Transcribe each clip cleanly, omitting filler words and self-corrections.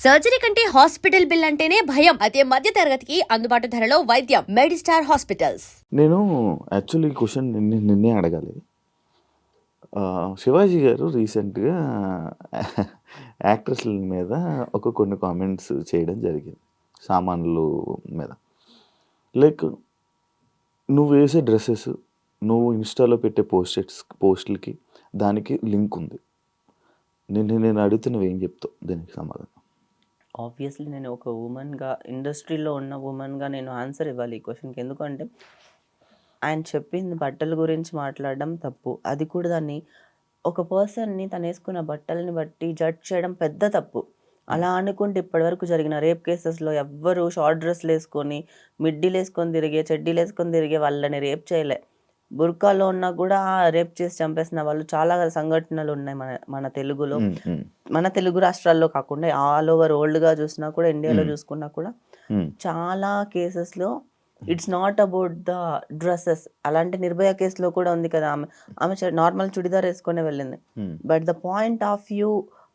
Surgery కంటే hospital bill అంటేనే భయం. అదే మధ్య తరగతికి అందుబాటు ధరలో వైద్యం. Medistar hospitals. నేను యాక్చువల్లీ ఈ క్వశ్చన్ నిన్నే అడగాలి. శివాజీ గారు రీసెంట్‌గా యాక్ట్రెస్‌ల మీద కొన్ని కామెంట్స్ చేయడం జరిగింది. సామాన్లు మీద. లైక్ నువ్వు వేసే డ్రెసెస్, నువ్వు ఇన్‌స్టాలో పెట్టే పోస్ట్‌లకి దానికి లింక్ ఉంది. నేను అడుగుతున్నవి ఏం చెప్తావు దీనికి సమాధానం? ఆబ్వియస్లీ నేను ఒక ఉమెన్గా, ఇండస్ట్రీలో ఉన్న ఉమెన్గా నేను ఆన్సర్ ఇవ్వాలి ఈ క్వశ్చన్కి. ఎందుకంటే ఆయన చెప్పింది బట్టల గురించి మాట్లాడడం తప్పు. అది కూడా దాన్ని ఒక పర్సన్ని తను వేసుకున్న బట్టలని బట్టి జడ్జ్ చేయడం పెద్ద తప్పు. అలా అనుకుంటే ఇప్పటివరకు జరిగిన రేప్ కేసెస్లో ఎవ్వరు షార్ట్ డ్రెస్లు వేసుకొని, మిడ్డీలు వేసుకొని తిరిగే, చెడ్డీలు వేసుకొని తిరిగే వాళ్ళని రేప్ చేయలే. బుర్కాలో ఉన్నా కూడా రేప్ చేసి చంపేసిన వాళ్ళు చాలా సంఘటనలు ఉన్నాయి మన తెలుగులో. మన తెలుగు రాష్ట్రాల్లో కాకుండా ఆల్ ఓవర్ వరల్డ్గా చూసినా కూడా, ఇండియాలో చూసుకున్నా కూడా చాలా కేసెస్లో it's not about the dresses. అలాంటి నిర్భయ కేసులో కూడా ఉంది కదా, ఆమె నార్మల్ చుడిదార్ వేసుకునే వెళ్ళింది. But the point of view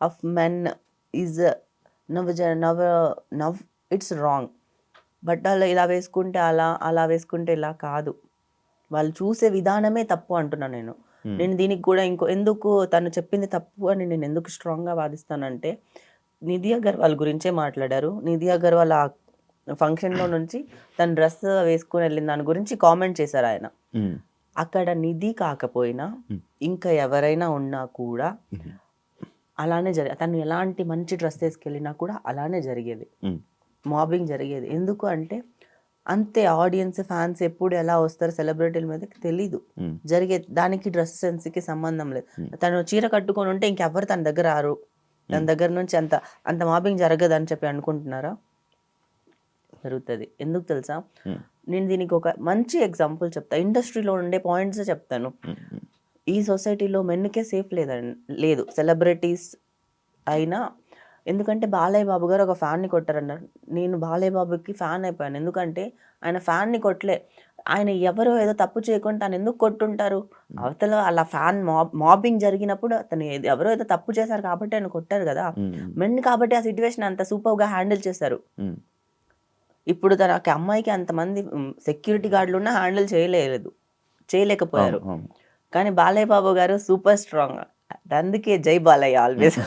of men is now it's wrong. But అలా ఇలా వేసుకుంటే అలా వేసుకుంటే ఇలా కాదు. వాళ్ళు చూసే విధానమే తప్పు అంటున్నాను నేను. నేను దీనికి కూడా ఎందుకు తను చెప్పింది తప్పు అని నేను ఎందుకు స్ట్రాంగ్గా వాదిస్తానంటే, నిధి అగర్వాల్ గురించే మాట్లాడారు. నిధి అగర్వాల్ ఆ ఫంక్షన్లో నుంచి తన డ్రెస్ వేసుకుని వెళ్ళిన దాని గురించి కామెంట్ చేశారు ఆయన. అక్కడ నిధి కాకపోయినా ఇంకా ఎవరైనా ఉన్నా కూడా అలానే తను ఎలాంటి మంచి డ్రెస్ వేసుకెళ్ళినా కూడా అలానే జరిగేది, మాబింగ్ జరిగేది. ఎందుకు అంటే అంతే, ఆడియన్స్ ఫ్యాన్స్ ఎప్పుడు ఎలా వస్తారు సెలబ్రిటీల మీద తెలీదు, జరిగేది. దానికి డ్రెస్ సెన్స్కి సంబంధం లేదు. తను చీర కట్టుకొని ఉంటే ఇంకెవ్వరు తన దగ్గర రారు, తన దగ్గర నుంచి అంత మాబింగ్ జరగదు అని చెప్పి అనుకుంటున్నారా? జరుగుతుంది. ఎందుకు తెలుసా? నేను దీనికి ఒక మంచి ఎగ్జాంపుల్ చెప్తా. ఇండస్ట్రీలో ఉండే పాయింట్స్ చెప్తాను. ఈ సొసైటీలో మెన్కే సేఫ్ లేదు, సెలబ్రిటీస్ అయినా. ఎందుకంటే బాలయ్య బాబు గారు ఒక ఫ్యాన్ని కొట్టారన్నారు. నేను బాలయ్య బాబుకి ఫ్యాన్ అయిపోయాను. ఎందుకంటే ఆయన ఫ్యాన్ని కొట్టలే, ఆయన ఎవరో ఏదో తప్పు చేయకుండా తను ఎందుకు కొట్టుంటారు? అవతల అలా ఫ్యాన్ మాబింగ్ జరిగినప్పుడు అతను ఎవరో ఏదో తప్పు చేశారు కాబట్టి ఆయన కొట్టారు కదా. మెన్ కాబట్టి ఆ సిచ్యువేషన్ అంత సూపర్గా హ్యాండిల్ చేశారు. ఇప్పుడు తనకి అమ్మాయికి అంతమంది సెక్యూరిటీ గార్డులు ఉన్నా హ్యాండిల్ చేయలేకపోయారు. కానీ బాలయ్య బాబు గారు సూపర్ స్ట్రాంగ్. అందుకే జై బాలయ్య ఆల్వేస్.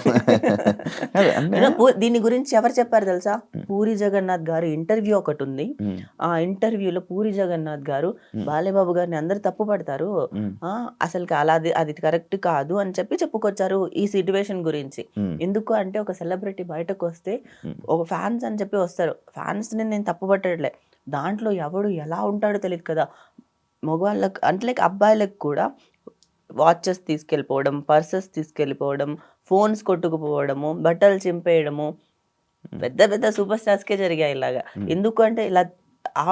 దీని గురించి ఎవరు చెప్పారు తెలుసా? పూరి జగన్నాథ్ గారు ఇంటర్వ్యూ ఒకటి ఉంది. ఆ ఇంటర్వ్యూలో పూరి జగన్నాథ్ గారు బాలయ్య బాబు గారిని అందరు తప్పు పడతారు, అసలు అది కరెక్ట్ కాదు అని చెప్పి చెప్పుకొచ్చారు ఈ సిచ్యువేషన్ గురించి. ఎందుకు అంటే ఒక సెలబ్రిటీ బయటకు వస్తే ఒక ఫ్యాన్స్ అని చెప్పి వస్తారు. ఫ్యాన్స్ని నేను తప్పు పట్టట్లే, దాంట్లో ఎవడు ఎలా ఉంటాడో తెలియదు కదా. మగవాళ్ళకి అంటే లైక్ అబ్బాయిలకు కూడా వాచెస్ తీసుకెళ్ళిపోవడం, పర్సెస్ తీసుకెళ్ళిపోవడం, ఫోన్స్ కొట్టుకుపోవడము, బట్టలు చింపేయడము పెద్ద పెద్ద సూపర్ స్టార్స్కే జరిగాయి ఇలాగా. ఎందుకు అంటే ఇలా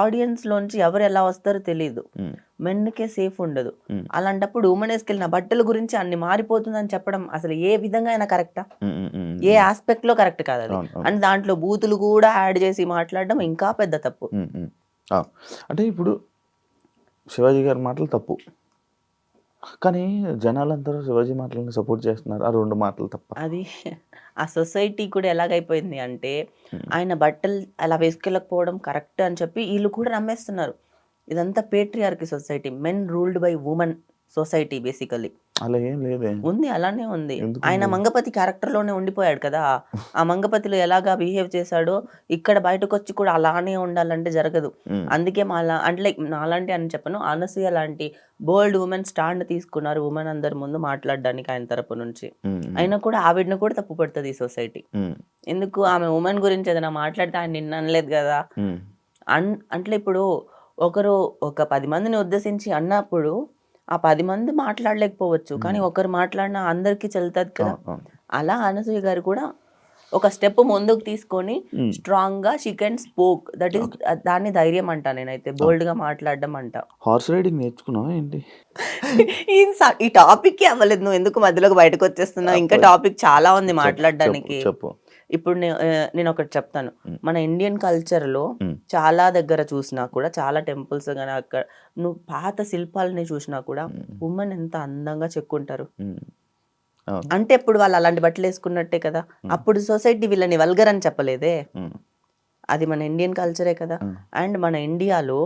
ఆడియన్స్లోంచి ఎవరు ఎలా వస్తారో తెలియదు, మెన్కే సేఫ్ ఉండదు. అలాంటప్పుడు ఉమెన్ వేసుకెళ్ళిన బట్టల గురించి అన్ని మారిపోతుందని చెప్పడం అసలు ఏ విధంగా అయినా కరెక్టా? ఏ ఆస్పెక్ట్లో కరెక్ట్ కాదు అది. అండ్ దాంట్లో బూతులు కూడా యాడ్ చేసి మాట్లాడడం ఇంకా పెద్ద తప్పు. అంటే ఇప్పుడు శివాజీ గారి మాటలు తప్పు, కానీ జనాలందరూ శివాజీ మాటలను సపోర్ట్ చేస్తున్నారు. ఆ 2 మాటలు తప్ప. అది ఆ సొసైటీ కూడా ఎలాగైపోయింది అంటే, ఆయన బట్టలు అలా వేసుకెళ్ళకపోవడం కరెక్ట్ అని చెప్పి వీళ్ళు కూడా నమ్మేస్తున్నారు. ఇదంతా patriarchy society, men ruled by women society basically. అలా ఏం లేదే ఉంది, అలానే ఉంది. ఆయన మంగపతి క్యారెక్టర్లోనే ఉండిపోయాడు కదా. ఆ మంగపతిలో ఎలాగా బిహేవ్ చేశాడో ఇక్కడ బయటకు వచ్చి కూడా అలానే ఉండాలంటే జరగదు. అందుకే అంటే లైక్ నాలాంటి అని చెప్పను, అనసూయ లాంటి బోల్డ్ ఉమెన్ స్టాండ్ తీసుకున్నారు ఉమెన్ అందరి ముందు మాట్లాడడానికి ఆయన తరపు నుంచి. అయినా కూడా ఆవిడని కూడా తప్పు పడుతుంది ఈ సొసైటీ. ఎందుకు? ఆమె ఉమెన్ గురించి ఏదైనా మాట్లాడితే ఆయన నిన్న అనలేదు కదా. అంటే ఇప్పుడు ఒకరు ఒక 10 మందిని ఉద్దేశించి అన్నప్పుడు ఆ 10 మంది మాట్లాడలేకపోవచ్చు, కానీ ఒకరు మాట్లాడినా అందరికీ చెల్లుతుంది కదా. అలా అనసూయ గారు కూడా ఒక స్టెప్ ముందుకు తీసుకొని స్ట్రాంగ్ గా she can spoke. That is దాన్ని ధైర్యం అంటా నేనైతే, బోల్డ్ గా మాట్లాడడం అంట. హార్స్ రైడింగ్ నేర్చుకున్నావా ఏంటి? ఈ టాపిక్ అవ్వలేదు, నువ్వు ఎందుకు మధ్యలోకి బయటకు వచ్చేస్తున్నావు? ఇంకా టాపిక్ చాలా ఉంది మాట్లాడడానికి. ఇప్పుడు నేను ఒకటి చెప్తాను. మన ఇండియన్ కల్చర్లో చాలా దగ్గర చూసినా కూడా, చాలా టెంపుల్స్ కానీ అక్కడ నువ్వు పాత శిల్పాలని చూసినా కూడా ఉమెన్ ఎంత అందంగా చెక్కుంటారు. అవును. అంటే ఇప్పుడు వాళ్ళు అలాంటి బట్టలు వేసుకున్నట్టే కదా. అప్పుడు సొసైటీ వీళ్ళని వల్గర్ అని చెప్పలేదే. ఉమ్, అది మన ఇండియన్ కల్చరే కదా. అండ్ మన ఇండియాలో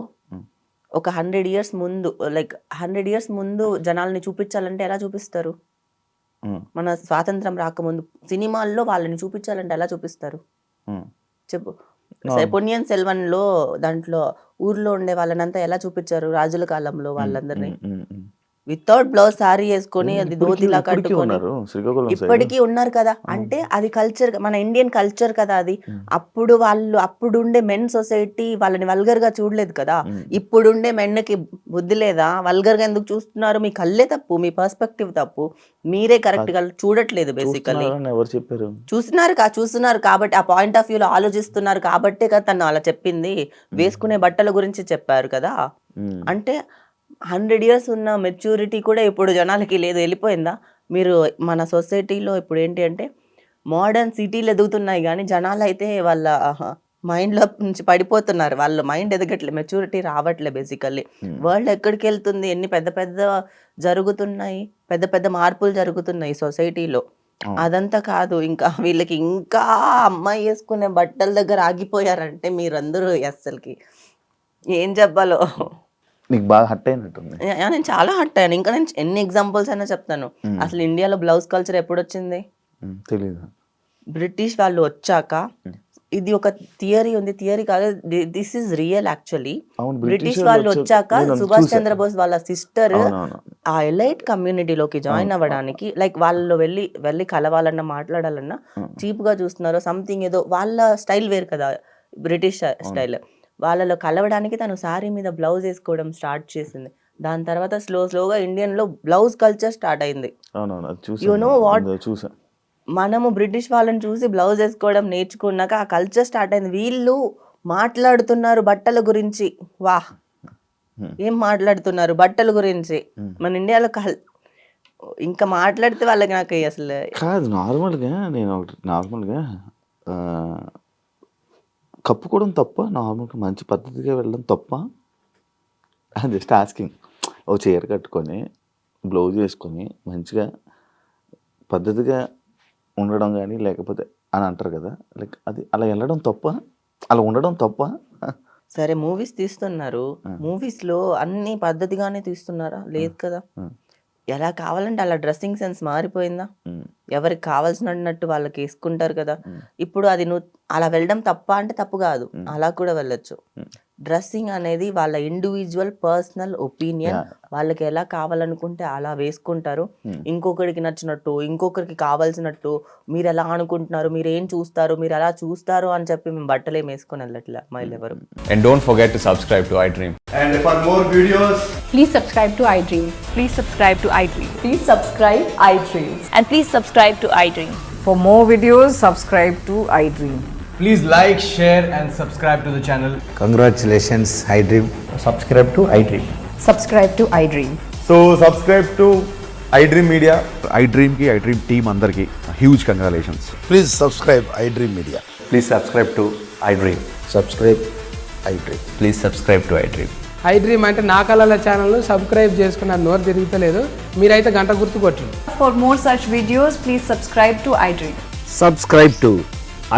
ఒక 100 years ముందు, లైక్ 100 years ముందు జనాల్ని చూపించాలంటే ఎలా చూపిస్తారు? ఉమ్, మన స్వాతంత్రం రాకముందు సినిమాల్లో వాళ్ళని చూపించాలంటే ఎలా చూపిస్తారు ఉమ్. చెప్పు. పొన్నియిన్ సెల్వన్లో దాంట్లో ఊర్లో ఉండే వాళ్ళనంతా ఎలా చూపించారు రాజుల కాలంలో వాళ్ళందరినీ? ఉమ్, ఉమ్. వితౌట్ బ్లౌజ్ సారీ వేసుకొని అది ధోతిలా ఇప్పటికీ కట్టుకొని ఉన్నారు శ్రీకాకుళం సైడ్. ఇప్పటికీ ఉన్నారు కదా. అంటే అది కల్చర్, మన ఇండియన్ కల్చర్ కదా అది. అప్పుడు వాళ్ళు అప్పుడుండే మెన్ సొసైటీ వాళ్ళని వల్గర్ గా చూడలేదు కదా. ఇప్పుడుండే మెన్కి బుద్ధి లేదా? వల్గర్ గా ఎందుకు చూస్తున్నారు? మీ కళ్ళే తప్పు, మీ పర్స్పెక్టివ్ తప్పు, మీరే కరెక్ట్ గా చూడట్లేదు బేసికలీ. చూస్తున్నారని ఎవరు చెప్పారు? చూస్తున్నారు కాబట్టి, ఆ పాయింట్ ఆఫ్ వ్యూలో ఆలోచిస్తున్నారు కాబట్టే కదా తను అలా చెప్పింది. వేసుకునే బట్టల గురించి చెప్పారు కదా. ఉమ్, అంటే 100 years ఉన్న మెచ్యూరిటీ కూడా ఇప్పుడు జనాలకి లేదు, వెళ్ళిపోయిందా? మీరు మన సొసైటీలో ఇప్పుడు ఏంటి అంటే మోడర్న్ సిటీలు ఎదుగుతున్నాయి కానీ జనాలు అయితే వాళ్ళ మైండ్లో నుంచి పడిపోతున్నారు. వాళ్ళ మైండ్ ఎదగట్లే, మెచ్యూరిటీ రావట్లే బేసికల్లీ. వరల్డ్ ఎక్కడికి వెళ్తుంది? ఎన్ని పెద్ద పెద్ద జరుగుతున్నాయి, పెద్ద పెద్ద మార్పులు జరుగుతున్నాయి సొసైటీలో. అదంతా కాదు, ఇంకా వీళ్ళకి ఇంకా అమ్మాయి వేసుకునే బట్టల దగ్గర ఆగిపోయారంటే మీరందరూ అస్సలకి ఏం చెప్పాలో. నీకు బాగా హట్ అయినట్టుంది. నేను చాలా హర్ట్ అయ్యాను. ఇంకా నేను ఎన్ని ఎగ్జాంపుల్స్ అయినా చెప్తాను. అసలు ఇండియాలో బ్లౌజ్ కల్చర్ ఎప్పుడు వచ్చింది? తెలీదు. బ్రిటిష్ వాళ్ళు వచ్చాక. ఇది ఒక థియరీ ఉంది, థియరీ కాదు, దిస్ ఈజ్ రియల్ యాక్చువల్లీ. అవును, బ్రిటిష్ వాళ్ళు వచ్చాక సుభాష్ చంద్రబోస్ వాళ్ళ సిస్టర్ అవునవును. ఆ ఎలైట్ కమ్యూనిటీలోకి జాయిన్ అవ్వడానికి, లైక్ వాళ్ళు వెళ్ళి కలవాలన్నా మాట్లాడాలన్నా చీప్ గా చూస్తున్నారు సంథింగ్, ఏదో వాళ్ళ స్టైల్ వేరు కదా బ్రిటిష్ స్టైల్. వాళ్ళలో కలవడానికి తను శారీ మీద బ్లౌజ్ వేసుకోవడం స్టార్ట్ చేసింది. దాని తర్వాత స్లోగా ఇండియన్లో బ్లౌజ్ కల్చర్ స్టార్ట్ అయింది. అవునవును, అది చూసాను. యు నో వాట్, చూసా. మనము బ్రిటిష్ వాళ్ళని చూసి బ్లౌజ్ వేసుకోవడం నేర్చుకున్నాక ఆ కల్చర్ స్టార్ట్ అయింది. వీళ్ళు మాట్లాడుతున్నారు బట్టల గురించి. వాహ్, ఏం మాట్లాడుతున్నారు బట్టల గురించి మన ఇండియాలో. ఇంకా మాట్లాడితే వాళ్ళకి నాకు అసలు కాదు. నార్మల్గా కప్పుకోవడం తప్ప, నార్మల్గా మంచి పద్ధతిగా వెళ్ళడం తప్ప? Just asking. ఓ చీర కట్టుకొని బ్లౌజ్ వేసుకొని మంచిగా పద్ధతిగా ఉండడం కానీ లేకపోతే అని అంటారు కదా, లైక్ అది అలా వెళ్ళడం తప్ప, అలా ఉండడం తప్ప? సరే, మూవీస్ తీస్తున్నారు, మూవీస్ లో అన్ని పద్ధతిగానే తీస్తున్నారా? లేదు కదా. ఎలా కావాలంటే అలా డ్రెస్సింగ్ సెన్స్ మారిపోయిందా? ఎవరికి కావాల్సినట్టు వాళ్ళకి వేసుకుంటారు కదా. ఇప్పుడు అది నువ్వు అలా వెళ్ళడం తప్ప అంటే తప్పు కాదు, అలా కూడా వెళ్ళొచ్చు. డ్రెస్సింగ్ అనేది వాళ్ళ ఇండివిజువల్ పర్సనల్ ఒపీనియన్. వాళ్ళకి ఎలా కావాలనుకుంటే అలా వేసుకుంటారు. ఇంకొకరికి నచ్చినట్టు, ఇంకొకరికి కావాల్సినట్టు మీరు ఎలా అనుకుంటున్నారు, మీరు ఏం చూస్తారు, మీరు ఎలా చూస్తారు అని చెప్పి మేము బట్టలు ఏం వేసుకొని వెళ్ళట్లే అమ్మాయిలు ఎవరు. And don't forget to subscribe to iDream. And for more videos, please subscribe to iDream. Please subscribe to iDream. Please subscribe iDream. And please subscribe to iDream. For more videos, subscribe to iDream. please like, share and subscribe to the channel. Congratulations, iDream. Subscribe to iDream. Subscribe to iDream. So subscribe to iDream Media. iDream ki iDream team andarki huge congratulations. Please subscribe iDream Media. Please subscribe to iDream. Subscribe iDream. Please subscribe to iDream. iDream అంటే నా కళల channel subscribe చేసుకున్న నోరు తిరుగుతలేదు, మీరైతే గంట గుర్తు కొట్టండి. For more such videos, please subscribe to iDream. Subscribe to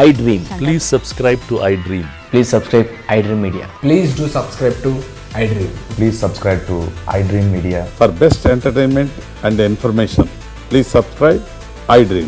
iDream. Please subscribe to iDream. Please subscribe iDream Media. Please do subscribe to iDream. Please subscribe to iDream Media. For best entertainment and information, please subscribe iDream.